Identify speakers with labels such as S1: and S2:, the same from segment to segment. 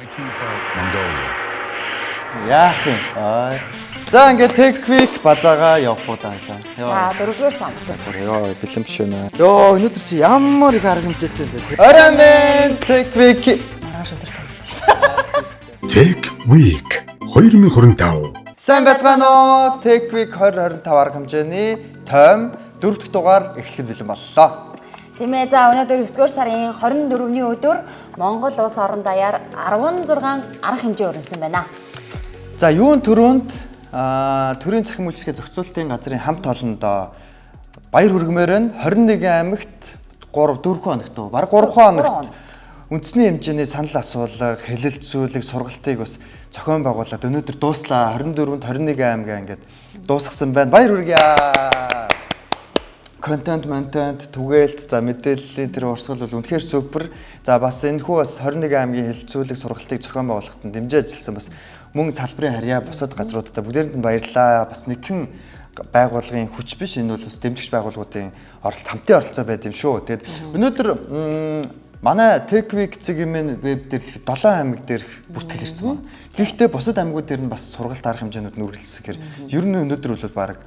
S1: IT Park Mongolia.
S2: Яах юм. За ингээд Techweek базаага явах удаалаа.
S3: За дөрөвдүгээр том.
S2: Йоо бэлэн биш байна. Йоо өнөөдөр чи ямар их арга хэмжээтэй юм бэ? Оройн Techweek
S3: Маргааш өдөр тавьдаг шүү дээ.
S1: Tech Week 2025.
S2: сайн байцгаана уу? Techweek 2025 арга хэмжээний тойм 4 дахь дугаар эхлэх бэлэн боллоо.
S3: Тийм ээ. За өнөөдөр 9-р сарын 24-ний өдөр Монгол улс орон даяар 16 арга хэмжээ өрнөсөн байна.
S2: За юун төрөнд төрийн цахим үйлчлэгээ зохицуулалтын газрын хамт олондоо баяр хүргэмээр нь 21 аймагт 4 хоногт баг 3 хоногт үндэсний хэмжээний санал асуулга, хэлэлцүүлэг, сургалтыг бас зохион байгуулад өнөөдөр дууслаа. 24-нд 21 аймгаа ингээд дуусгасан байна. Баяр хүргье. Контент, түгээлт, за мэдээллийн тэр урсгал бол үнэхээр супер. За бас энэхүү бас 21 аймгийн хэлэлцүүлэг, сургалтыг зохион байгуулахад дэмжиж ажилласан бас мөн салбарын харьяа бусад газруудад бүгдээрэнд нь баярлалаа. Бас нэгэн байгууллагын хүч биш, энэ бол бас дэмжигч байгууллагуудын хамтын оролцоо байд юм шүү. Тэгээд өнөөдөр манай Techweek цэгийн веб дээр 7 аймаг дээр бүртгэл ирсэн байна. Гэхдээ бусад аймагуд дээр нь бас сургалт арга хэмжээнүүд нь үргэлжилсэн. Ер нь өнөөдөр бол баг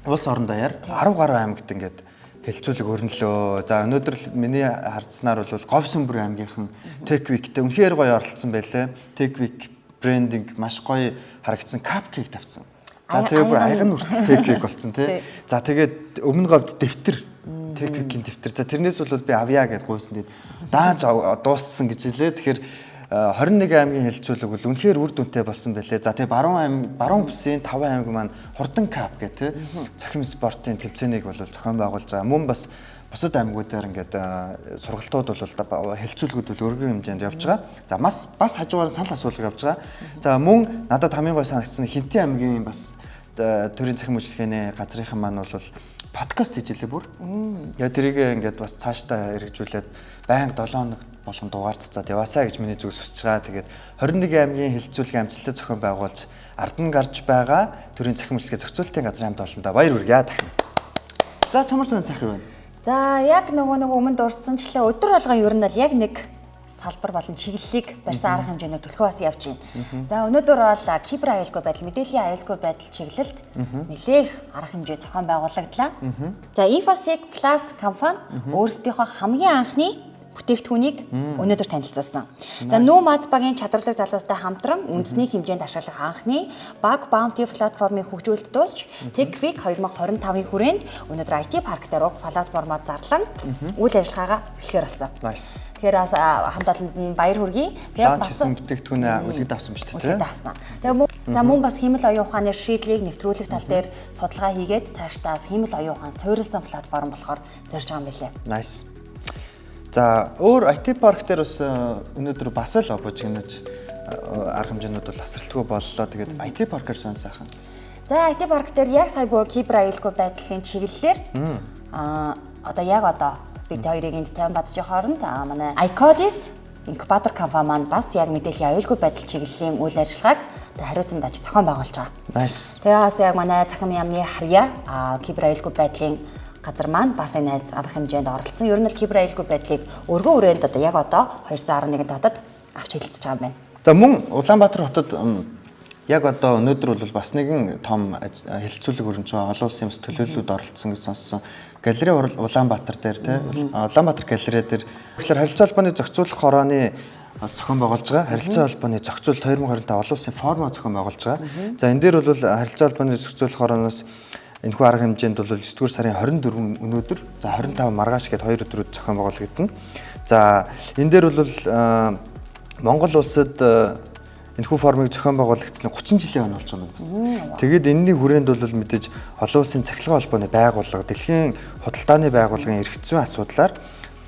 S2: улс орон даяар 10 гаруй аймагт ингээд хэлэлцүүлэг өрнөлөө. За өнөөдөр миний хардснаар бол Говьсөнбөр аймгийнхан Techweek-тэй үнэхээр гоё оролцсон байлээ. Techweek брендинг маш гоё харагдсан капкейк тавьсан. За тэгээ бүр аяган үрт Techweek болсон тий. За тэгээд өмнө говьд дэвтэр Techweek-ийн дэвтэр. За тэрнээс бол би авъя гэд гуйсан. Тэгээд дааж дууссан гэж хэлээ. Тэгэхээр 21 аймгийн хэлэлцүүлэг бол үнэхээр үр дүнтэй болсон байлээ. За тэгээ баруун бүсийн 5 аймаг маань хурдан кап гэх тий цахим спортын тэмцээнийг бол зохион байгуулж байгаа. Мөн бас бусад аймагуудаар ингээд сургалтууд бол хэлэлцүүлгүүд бол өргөн хэмжээнд явж байгаа. За бас хажуугаар санал асуулга явж байгаа. За мөн надад хамгийн гой санагдсан Хинтэн аймгийн бас төрийн цахим үйлчлэгээний газрынхан маань бол подкаст хийжлээ бүр. Яа тэрийг ингээд бас цаашдаа хэрэгжүүлээд байнга 7 хоног болгон дугаар цацаад яваасаа гэж миний зүгс хүсэж байгаа. Тэгээд 21 аймгийн хэлэлцүүлгийн амжилттай зохион байгуулж ард нь гарч байгаа төрийн цахим үйлчлэгээ зохицуулалтын газрын хамт олондоо баяр хүргье дахин. За чамар сон сайхан байна.
S3: За яг нөгөө өмнө дурдсанчлаа өдөр болгон ер нь бол яг нэг салбар болон чиглэлийг барьсан арга хэмжээний төлхөө бас явж байна. За өнөөдөр бол кибер аюулгүй байдал, мэдээллийн аюулгүй байдал чиглэлд нэлээх арга хэмжээ зохион байгуулагдлаа. За Infosec Plus компани өөрсдийнхөө хамгийн анхны бүтээгдэхүүнийг өнөөдөр танилцуулсан. За Нүү Мац багийн чадварлаг залуустай хамтран үндэсний хэмжээнд ашиглах анхны баг Bounty платформыг хөгжүүлэлт дуусч Techweek 2025-ийн хүрээнд өнөөдөр IT парк дээр уг платформоо зарлан үйл ажиллагаагаа эхлэхээр болсон.
S2: Nice.
S3: Тэгэхээр бас хамт олонд нь баяр хүргэе.
S2: Тэгээд бас бүтээгдэхүүнээ үлгэж авсан биз дээ.
S3: Үлгэж авсан. Тэгээд мөн бас хэмэл оюун ухааны шийдлийг нэвтрүүлэх тал дээр судалгаа хийгээд цаашдаа хэмэл оюун ухаан суурилсан платформ болохоор зорж байгаа юм билээ.
S2: Nice. За өөр IT парк дээр бас өнөөдөр бас л обожигнаж арга хэмжээнүүд бол тасралтгүй боллоо. Тэгээд IT паркаар сонсоохан.
S3: За IT парк дээр яг сая бүр кибер аюулгүй байдлын чиглэлээр одоо бид хоёрыг энд тайван бадж хооронд манай iCodis инкубатор компани маань бас яг мэдээллийн аюулгүй байдал чиглэлийн үйл ажиллагааг хариуцсан даж зохион байгуулж байгаа.
S2: Nice.
S3: Тэгээ бас яг манай цахим яамны харьяа кибер аюулгүй байдлын газар маань бас энэ арга хэмжээнд оролцсон. Ер нь л кибер аюулгүй байдлыг өргөн хүрээнд яг 211 хотод авч хэлэлцэж байгаа юм байна.
S2: За мөн Улаанбаатар хотод яг өнөөдөр бол бас нэгэн том хэлэлцүүлэг өрнөж байгаа олон улсын бас төлөөллүүд оролцсон гэж сонссон. Галерей Улаанбаатар дээр тий Улаанбаатар галерей дээр тэгэхээр харилцаа холбооны зохицуулах хорооны зохион байгуулж байгаа. Харилцаа холбооны зохицуулалт 2025 олон улсын форумаа зохион байгуулж байгаа. За энэ дээр бол харилцаа холбооны зохицуулах хорооноос энэхүү арга хэмжээнд бол 9-р сарын 24 өнөөдөр за 25 маргааш гээд 2 өдрүүд зохион байгуулагдана. За энэ дээр бол Монгол улсад энэхүү формыг зохион байгуулагдсан 30 жилийн хойно болж байгаа юм байна. Тэгээд энэний хүрээнд бол мэдээж олон улсын цахилгаан холбооны байгууллага, дэлхийн худалдааны байгууллагын эрх зүйн асуудлаар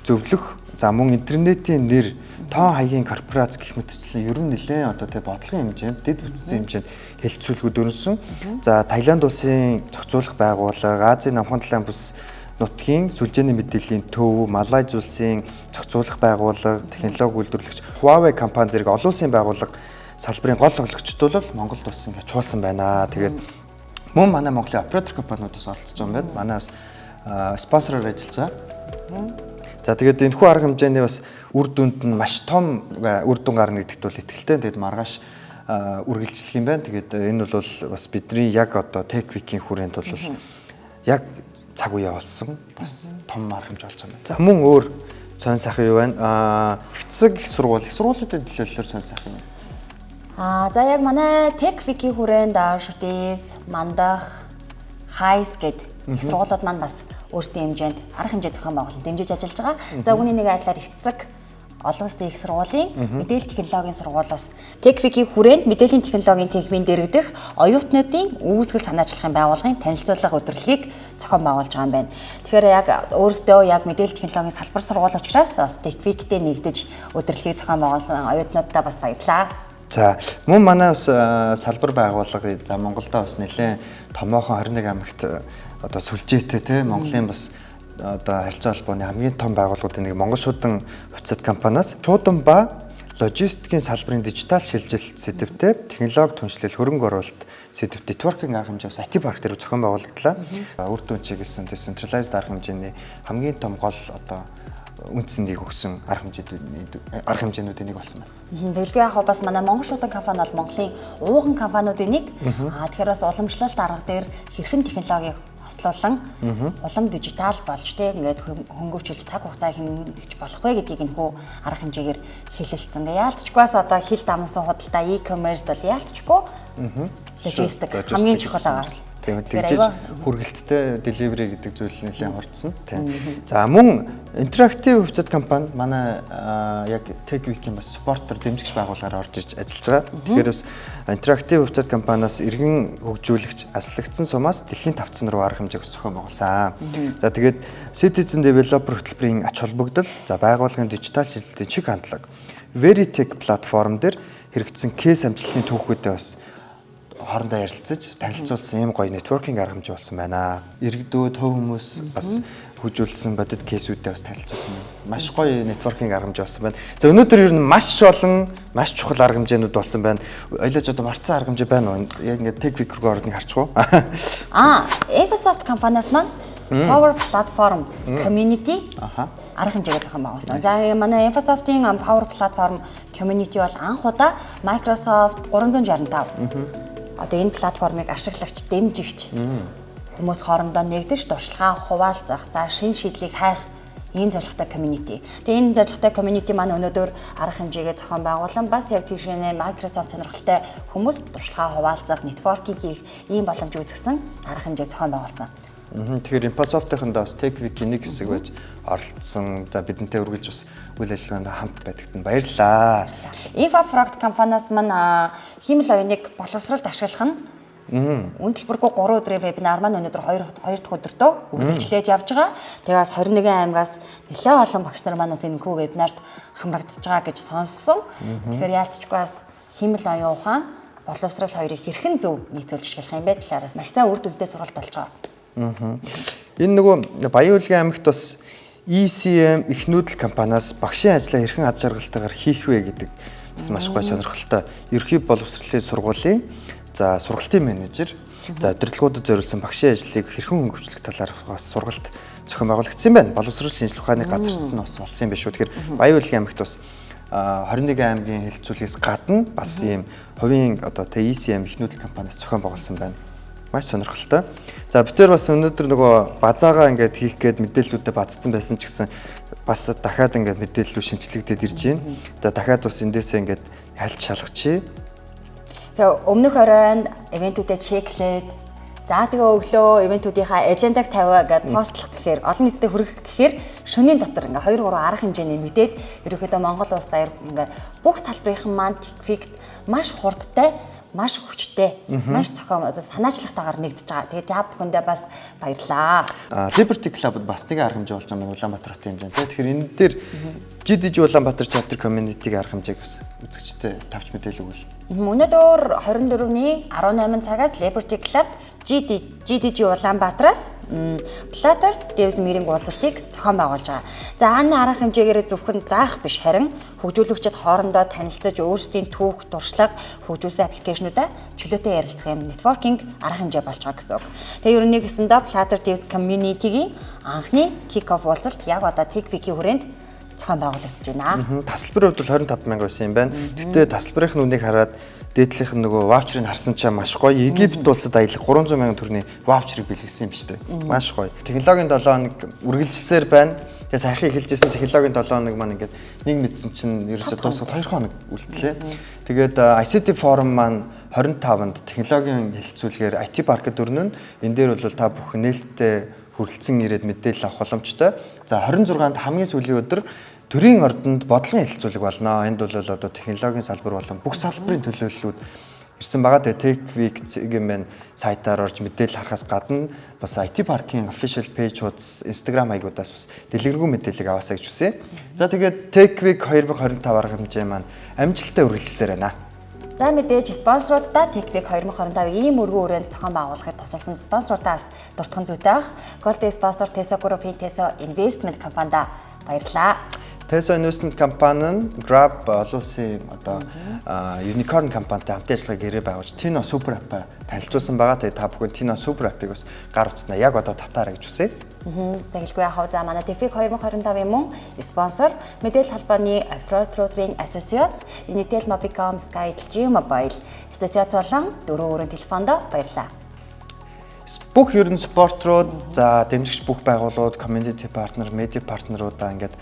S2: зөвлөх, за мөн интернетийн нэр, тоон хаягийн корпорац гэх мэтчлэн ер нь нэлээд тэг бодлогын хэмжээнд, дэд бүтцийн хэмжээнд хэлэлцүүлгүүд өрнөсөн. За Таиланд улсын зохицуулах байгууллага, Азийн намхан талайн бүс нутгийн сүлжээний мэдээллийн төв, Малайз улсын зохицуулах байгууллага, технологи үйлдвэрлэгч Huawei компани зэрэг олон улсын байгууллага салбарын гол тоглогчид бол Монголд бас ингээд чуулсан байна. Тэгээд мөн манай Монголын оператор компаниудаас оролцож байгаа юм байна. Манай бас спонсороор ажиллаж байгаа. За тэгээд энэхүү арга хэмжээний бас үр дүнд нь маш том үр дүн гарна гэдэгт бол итгэлтэй. Тэгээд маргааш үргэлжлэх юм байна. Тэгээд энэ бол бас бидний яг одоо Tech Week-ийн хүрээнд бол яг цаг үе болсон бас том арга хэмжээ болж байгаа юм. За мөн өөр сонь сайхан юу байна? Хэцэг их сургуулиудын төлөөллөөр сонь сайхан юм.
S3: За яг манай Tech Week-ийн хүрээнд шүтээс, мандах, хайс гэд их сургуулиуд маань бас өөрсдийн хэмжээнд арга хэмжээ зохион байгуулалт дэмжиж ажиллаж байгаа. За үүний нэг айдлаар хэцэг олон улсын их сургуулийн мэдээлэл технологийн сургуулиас Tech Week-ийн хүрээнд мэдээллийн технологийн техникийн дэргэдэх оюутнуудын үүсгэл санаачлагын байгууллагын танилцуулга өдрөлгийг зохион байгуулж байгаа юм байна. Тэгэхээр яг өөрсдөө яг мэдээлэл технологийн салбар сургууль учраас бас Tech Week-тэй нэгдэж өдрөлгийг зохион байгуулсан оюутнуудаа бас баярлалаа.
S2: За мөн манай бас салбар байгууллага за Монголдо бас нэлээд томоохон 21 аймагт одоо сүлжээтэй те Монголын бас одоо харилцаа холбооны хамгийн том байгууллагуудын нэг Монгол шуудан хувьцат компаниас шуудан ба логистикийн салбарын дижитал шилжилт сэдвтэй технологи түншлэл хөрөнгө оруулалт сэдвт networking арга хэмжээ бас IT парк дээр зохион байгуулагдлаа. Үр дүн чиглэсэн decentralized арга хэмжээний хамгийн том гол одоо үндсэндийг өгсөн арга хэмжээнүүдийн нэг болсон байна.
S3: Тэгэлгүй яг бас манай Монгол шуудан компани бол Монголын ууган компаниудын нэг. Тэгэхээр бас уламжлалт арга дээр хэрхэн технологиг хослуулан улам дижитал болж ингээд хөнгөвчүүлж цаг хугацаа хэмнэж болох вэ гэдгийг энэхүү арга хэмжээгээр хэлэлцсэн. Яалтчгүй бас одоо хил дамсан худалдаа e-commerce бол яалтчгүй логистик хамгийн чухал байгаа.
S2: Тэгж хүргэлттэй delivery гэдэг зүйл нэлээд хурдсан. За мөн интерактив хувьцат компани манай яг Tech Week-ийн бас спортер дэмжигч байгууллагаар орж ирж ажиллаж байгаа. Тэгэхээр бас интерактив хувьцат компаниас иргэн хөгжүүлэгч аслагдсан сумаас дэлхийн тавцан руу арга хэмжээг зохион байгуулсан. За тэгээд Citizen Developer хөтөлбөрийн ач холбогдол, за байгууллагын дижитал шилжилтийн чиг хандлага, Veritech платформ дээр хэрэгжсэн кейс амжилтын түүхүүдэд бас хоорондоо ярилцаж танилцуулсан юм гоё networking арга хэмжээ болсон байна. Иргэдүүд төв хүмүүс бас хөгжүүлсэн бодит кейсүүдтэй бас танилцуулсан байна. Маш гоё networking арга хэмжээ болсон байна. За өнөөдөр ер нь маш олон маш чухал арга хэмжээнүүд болсон байна. Ойлооч одоо марцсан арга хэмжээ байна уу? Яг ингээд Tech Week руу ордыг харчих уу?
S3: Infosoft компаниас маань Power Platform Community арга хэмжээгээ зохион байгуулсан. За манай Infosoft-ийн Power Platform Community бол анх удаа Microsoft 365 одоо энэ платформыг ашиглагч, дэмжигч хүмүүс хоорондоо нэгдэж туршлагаа хуваалцах, за шинэ шийдлийг хайх ийм зорилготой community. Тэгээ энэ зорилготой community маань өнөөдөр арга хэмжээгээ зохион байгуулсан бас яг тийшээ Microsoft сонирхолтой хүмүүс туршлагаа хуваалцах, networking хийх ийм боломж үүсгэсэн арга хэмжээ зохион байгуулсан.
S2: Тэгэхээр Infosoft-ын бас Tech Week-ийн нэг хэсэг байж оролцсон. За бидэнтэй үргэлж бас үйл ажиллагаанд хамт байдагт нь баярлалаа.
S3: Infofront компаниас маань хиймэл оюуныг боловсролд ашиглах нь үн төлбөргүй 3 өдрийн вебинар маань өнөөдөр 2 дахь өдөртөө үргэлжлээд явж байгаа. Тэгээс 21 аймагаас нэлээд олон багш нар манаас энэхүү вебинарт хамрагдаж байгаа гэж сонссон. Тэгэхээр яалтчгүй бас хиймэл оюун ухаан боловсрол хоёрыг хэрхэн зөв нийцүүлж ашиглах юм бэ талаараас маш сайн үр дүнтэй сургалт болж байгаа.
S2: Энэ нөгөө Баян-Улгийн аймагт бас ECM их нүүдэл компаниас багшийн ажлаа хэрхэн ад жаргалтайгаар хийх вэ гэдэг бас маш гоё сонирхолтой. Ерхий боловсролын сургуулийн за сургалтын менежер, за удирдлагуудад зориулсан багшийн ажлыг хэрхэн хөгжүүлэх талаар бас сургалт зохион байгуулагдсан байна. Боловсрол шинжилгээ ухааны газарт нь бас болсон юм биш үү. Тэгэхээр Баян-Улгийн аймагт бас 21 аймгийн хэлэлцүүлгээс гадна бас ийм хувийн одоо ECM их нүүдэл компаниас зохион байгуулсан байна. Маш сонирхолтой. За бид тээр бас өнөөдөр нөгөө базаагаа ингээд хийх гээд мэдээллүүдэд бацсан байсан ч гэсэн бас дахиад ингээд мэдээллүүд шинчлэгдээд ирж байна. За дахиад бас эндээсээ ингээд хальт шалгачихъя.
S3: Тэгээ өмнөх оройн ивентүүдэд чеклээд за тэгээ өглөө ивентүүдийнхаа ажендаг тавиа гэдээ постлох гэхээр олон нийтэд хүргэх гэхээр шөнийн дотор ингээ 2-3 арга хэмжээ нэмэгдээд ерөөхдөө Монгол улс даяар ингээ бүх салбарын маань Tech маш хурдтай, маш хүчтэй, маш цохом одоо санаачлагтайгаар нэгдэж байгаа. Тэгээд та бүхэндээ бас баярлалаа.
S2: Liberty Club-д бас тэгээ арга хэмжээ болж байгаа Улаанбаатар хотын хэмжээнд. Тэгэхээр энэ дээр GDG Улаанбаатар chapter community-г арга хэмжээг бас үзэгчтэй тавьж мэдээлэл өгвөл.
S3: Өнөөдөр 24-ний 18 цагаас Liberty Club GDG Улаанбаатараас Platter Davis Meeting уулзалтыг зохион байгуулж байгуулж байгаа. За анны арга хэмжээгээр зөвхөн заах биш харин хөгжүүлэгчид хоорондоо танилцаж өөрсдийн түүх, туршлага, хөгжүүлсэн аппликейшнуудаа чөлөөтэй ярилцах юм networking арга хэмжээ болж байгаа гэсэн үг. Тэгээ ер нь нэг хэсэндээ Flutter Devs community-гийн анхны kick-off уулзалт яг одоо TechWeek-ийн хүрээнд зохион байгуулагдаж байна.
S2: Тасалбарын хувьд бол 25,000 байсан юм байна. Гэтэ тасалбарын үнийг хараад дээдлийнх нь нөгөө ваучерыг харсан чинь маш гоё. Египет улсад аялах 300,000 төгрөгийн ваучерыг бэлгэлсэн юм шүү дээ. Маш гоё. Технологийн 7 хоног үргэлжилсээр байна. Тэгээ саяхан эхэлжсэн технологийн 7 хоног маань ингээд нэг мэдсэн чинь ерөөсөө дуусаад 2 хоног үлдлээ. Тэгээд ICT форум маань 25-нд технологийн хэлэлцүүлгээр IT паркд өрнөн. Энэ дээр бол та бүхэн нээлттэй хүрэлцэн ирээд мэдээлэл авах боломжтой. За 26-нд хамгийн сүүлийн өдөр төрийн ордонд бодлогын хэлэлцүүлэг болно. Энд бол одоо технологийн салбар болон бүх салбарын төлөөллүүд ирсэн байгаа. Тэгээ TechWeek-ийн сайтаар орж мэдээлэл харахаас гадна бас IT паркийн official page хуудас, Instagram хаягуудаас бас дэлгэрэнгүй мэдээлэл аваасаа гэж хүсье. За тэгээд TechWeek 2025 арга хэмжээ маань амжилттай үргэлжилсээр байна.
S3: За мэдээж спонсоруудаа TechWeek 2025 ийм өргөн хүрээнд зохион байгуулахад тусалсан спонсоруудаас дуртхан зүйтэй ах. Gold спонсор Teso Group-ийн Teso Investment компанид баярлалаа.
S2: Teso Investment компани нь Grab олон улсын одоо Unicorn компанитай хамтын ажиллагааг гэрээ байгуулж Tino Super App танилцуулсан байгаа. Тэгээ та бүхэн Tino Super App-ыг бас гар утснаа яг одоо татаарай гэж хүсье.
S3: За хэлгүй яхав за манай TechWeek 2025-ийн мөн спонсор мэдээлэл холбооны Afro-Trotering Associates, Unitel Mobicom, Sky LG Mobile Associates болон 4 өрөөнд телефонд баярлалаа.
S2: Бүх ерөн спортрууд, за дэмжигч бүх байгууллагууд, community partner, media партнеруудаа ингээд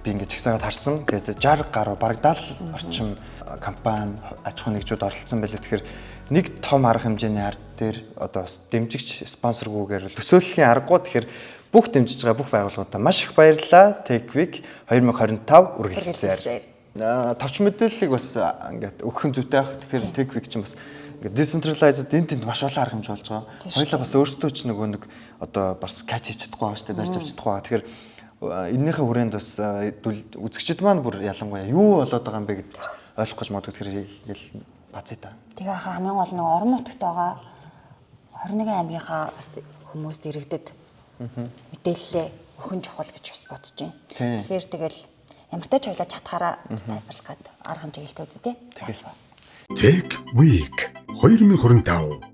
S2: би ингээд чагсаагаад харсан. Тэгээд 60 гаруй бараг 70 орчим компани, аж ахуй нэгжүүд оролцсон байлээ. Тэгэхээр нэг том арга хэмжээний ард дээр одоо дэмжигч спонсоргүйгээр төсөөллийн аргууд тэгэхээр бүх дэмжиж байгаа бүх байгууллагуудаа маш их баярлалаа. TechWeek 2025 үргэлжилсээр. Товч мэдээллийг бас ингээд өгөх зүйтэй байх. Тэгэхээр TechWeek чинь бас ингээд decentralized энд маш олон арга хэмжээ болж байгаа. Хоёулаа бас өөрсдөө ч нөгөө нэг одоо бас catch хийж чадахгүй байгаа шүү дээ, барьж авч чадахгүй байгаа. Тэгэхээр энэнийхээ хүрээнд бас үзэгчид маань бүр ялангуяа юу болоод байгаа юм бэ гэж ойлгох гэж магадгүй тэгэхээр ингээл бацъя та.
S3: Тэгээ хамгийн гол нь орон нутагт байгаа 21 аймгийнхаа бас хүмүүст иргэдэд мэдээлэлээ өхөн чухал гэж бас бодож байна. Тэгэхээр тэгэл ямартай ч хойлоо чадхаараа бас тайлбарлах гээд арга хэмжээ хэлтэй үзье тий.
S1: TechWeek 2025